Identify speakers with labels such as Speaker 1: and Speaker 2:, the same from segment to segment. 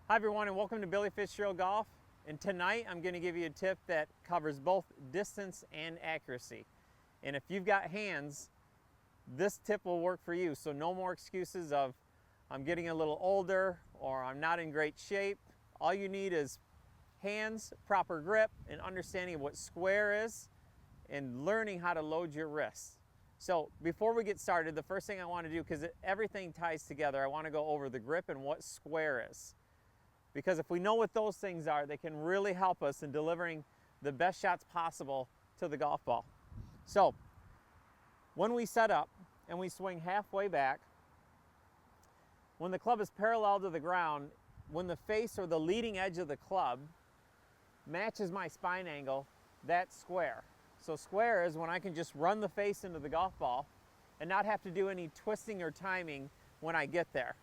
Speaker 1: Hi everyone, and welcome to Billy Fitzgerald Golf. And tonight I'm going to give you a tip that covers both distance and accuracy. And if you've got hands, this tip will work for you. So no more excuses of I'm getting a little older or I'm not in great shape. All you need is hands, proper grip, and understanding of what square is and learning how to load your wrists. So before we get started, the first thing I want to do, because everything ties together, I want to go over the grip and what square is. Because if we know what those things are, they can really help us in delivering the best shots possible to the golf ball. So when we set up and we swing halfway back, when the club is parallel to the ground, when the face or the leading edge of the club matches my spine angle, that's square. So square is when I can just run the face into the golf ball and not have to do any twisting or timing when I get there.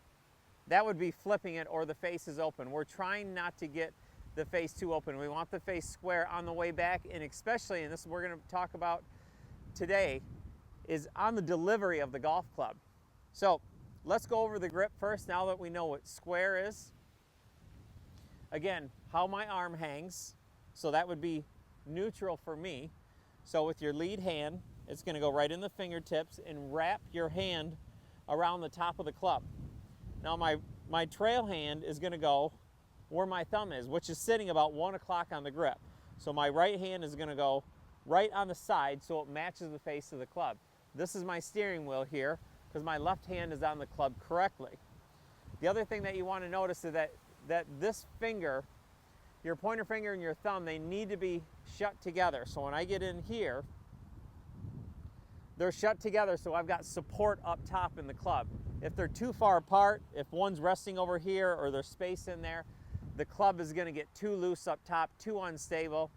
Speaker 1: That would be flipping it or the face is open. We're trying not to get the face too open. We want the face square on the way back, and especially, and this we're going to talk about today, is on the delivery of the golf club. So let's go over the grip first now that we know what square is. Again, how my arm hangs. So that would be neutral for me. So with your lead hand, it's going to go right in the fingertips and wrap your hand around the top of the club. Now my trail hand is going to go where my thumb is, which is sitting about 1 o'clock on the grip. So my right hand is going to go right on the side so it matches the face of the club. This is my steering wheel here because my left hand is on the club correctly. The other thing that you want to notice is that this finger, your pointer finger and your thumb, they need to be shut together. So when I get in here, they're shut together so I've got support up top in the club. If they're too far apart, if one's resting over here or there's space in there, the club is going to get too loose up top, too unstable.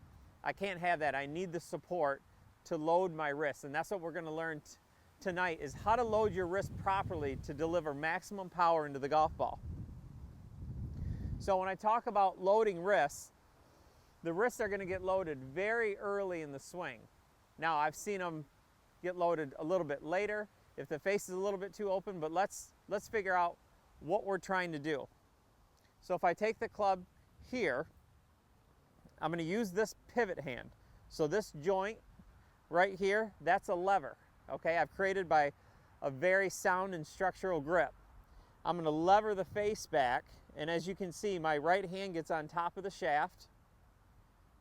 Speaker 1: I can't have that. I need the support to load my wrist, and that's what we're going to learn tonight, is how to load your wrist properly to deliver maximum power into the golf ball. So when I talk about loading wrists, the wrists are going to get loaded very early in the swing. Now I've seen them get loaded a little bit later if the face is a little bit too open, but let's figure out what we're trying to do. So if I take the club here, I'm going to use this pivot hand. So this joint right here, that's a lever, okay, I've created by a very sound and structural grip. I'm going to lever the face back, and as you can see, my right hand gets on top of the shaft,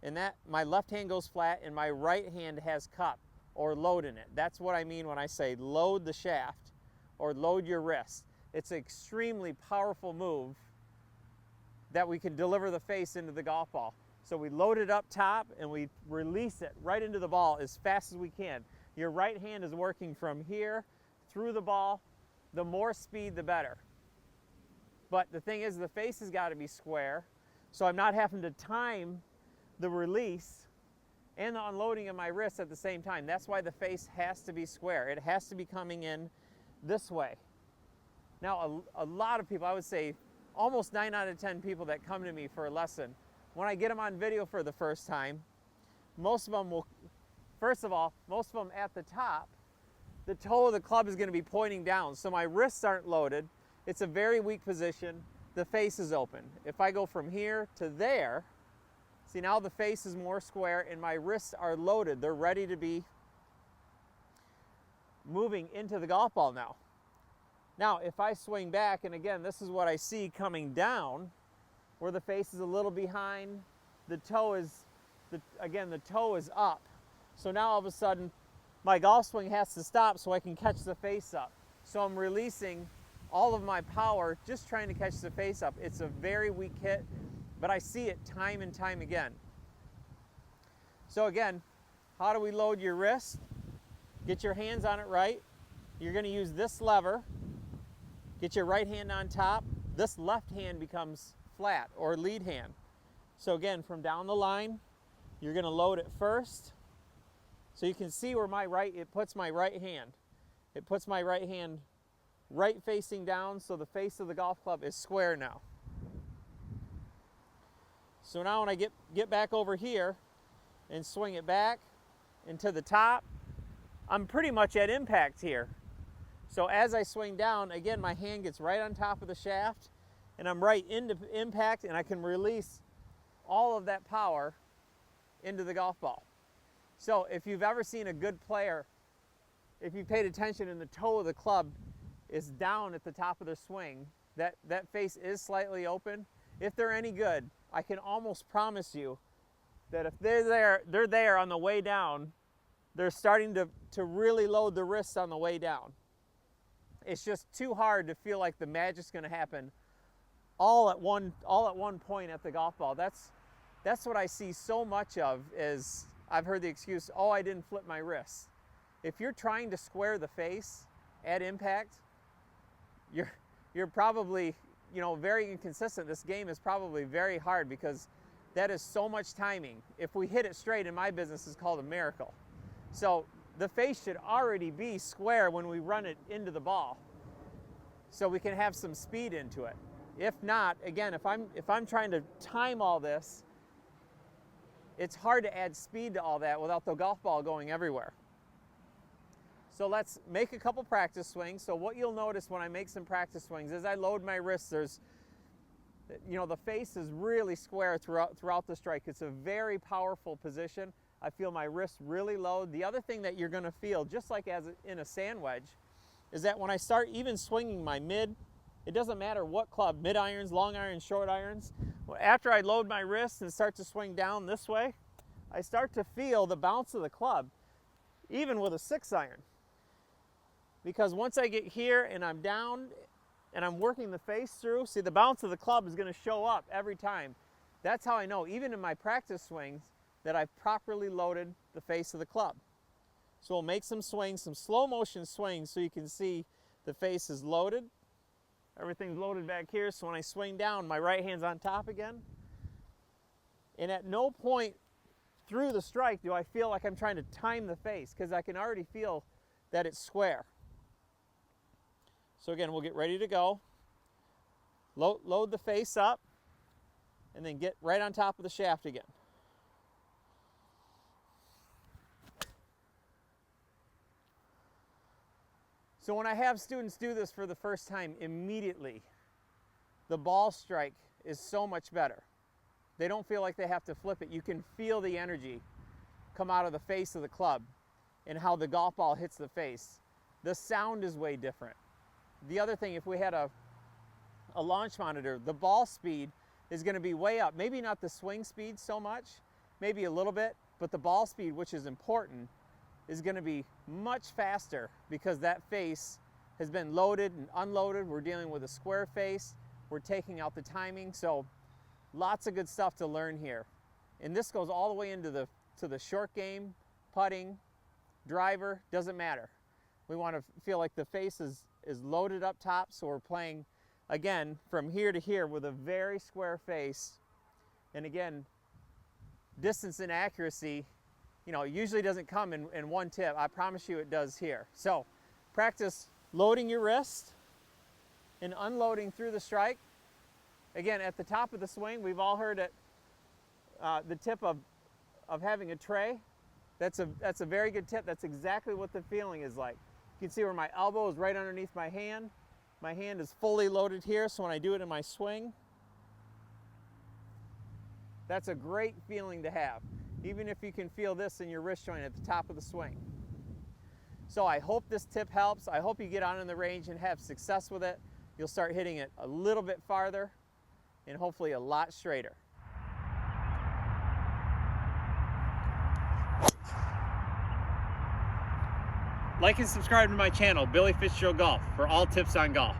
Speaker 1: and that my left hand goes flat and my right hand has cup or load in it. That's what I mean when I say load the shaft or load your wrist. It's an extremely powerful move that we can deliver the face into the golf ball. So we load it up top and we release it right into the ball as fast as we can. Your right hand is working from here through the ball. The more speed, the better. But the thing is, the face has got to be square, so I'm not having to time the release and the unloading of my wrist at the same time. That's why the face has to be square. It has to be coming in this way. Now, a lot of people, I would say almost 9 out of 10 people that come to me for a lesson, when I get them on video for the first time, most of them will, first of all, most of them at the top, the toe of the club is going to be pointing down. So my wrists aren't loaded. It's a very weak position. The face is open. If I go from here to there, see, now the face is more square and my wrists are loaded. They're ready to be moving into the golf ball now. Now, if I swing back, and again, this is what I see coming down, where the face is a little behind, the toe is, again, the toe is up. So now all of a sudden, my golf swing has to stop so I can catch the face up. So I'm releasing all of my power just trying to catch the face up. It's a very weak hit, but I see it time and time again. So again, how do we load your wrist? Get your hands on it right. You're going to use this lever. Get your right hand on top. This left hand becomes flat or lead hand. So again, from down the line, you're going to load it first. So you can see where it puts my right hand. It puts my right hand right facing down, so the face of the golf club is square now. So now when I get back over here and swing it back into the top, I'm pretty much at impact here. So as I swing down, again, my hand gets right on top of the shaft and I'm right into impact, and I can release all of that power into the golf ball. So if you've ever seen a good player, if you paid attention and the toe of the club is down at the top of their swing, that face is slightly open. If they're any good, I can almost promise you that if they're there on the way down, they're starting to really load the wrists on the way down. It's just too hard to feel like the magic's going to happen all at one point at the golf ball. That's what I see so much of. Is I've heard the excuse, oh, I didn't flip my wrist. If you're trying to square the face at impact, you're probably, very inconsistent. This game is probably very hard because that is so much timing. If we hit it straight, in my business, it's called a miracle. So the face should already be square when we run it into the ball, so we can have some speed into it. If not, again, if I'm trying to time all this, it's hard to add speed to all that without the golf ball going everywhere. So let's make a couple practice swings. So what you'll notice when I make some practice swings is I load my wrists. There's, the face is really square throughout the strike. It's a very powerful position. I feel my wrists really load. The other thing that you're going to feel, just like as in a sand wedge, is that when I start even swinging my mid, it doesn't matter what club, mid irons, long irons, short irons, after I load my wrists and start to swing down this way, I start to feel the bounce of the club, even with a 6-iron. Because once I get here and I'm down and I'm working the face through, see, the bounce of the club is going to show up every time. That's how I know, even in my practice swings, that I've properly loaded the face of the club. So we'll make some swings, some slow motion swings, so you can see the face is loaded. Everything's loaded back here, so when I swing down, my right hand's on top again. And at no point through the strike do I feel like I'm trying to time the face, because I can already feel that it's square. So again, we'll get ready to go. Load the face up, and then get right on top of the shaft again. So when I have students do this for the first time, immediately the ball strike is so much better. They don't feel like they have to flip it. You can feel the energy come out of the face of the club and how the golf ball hits the face. The sound is way different. The other thing, if we had a launch monitor, the ball speed is going to be way up. Maybe not the swing speed so much, maybe a little bit, but the ball speed, which is important, is going to be much faster because that face has been loaded and unloaded. We're dealing with a square face. We're taking out the timing. So lots of good stuff to learn here. And this goes all the way into the short game, putting, driver, doesn't matter. We want to feel like the face is loaded up top, so we're playing, again, from here to here with a very square face. And again, distance and accuracy, usually doesn't come in one tip. I promise you it does here. So practice loading your wrist and unloading through the strike. Again, at the top of the swing, we've all heard it, the tip of having a tray. That's a very good tip. That's exactly what the feeling is like. You can see where my elbow is right underneath my hand. My hand is fully loaded here, so when I do it in my swing, that's a great feeling to have, even if you can feel this in your wrist joint at the top of the swing. So I hope this tip helps. I hope you get out in the range and have success with it. You'll start hitting it a little bit farther and hopefully a lot straighter. Like and subscribe to my channel, Billy Fitzgerald Golf, for all tips on golf.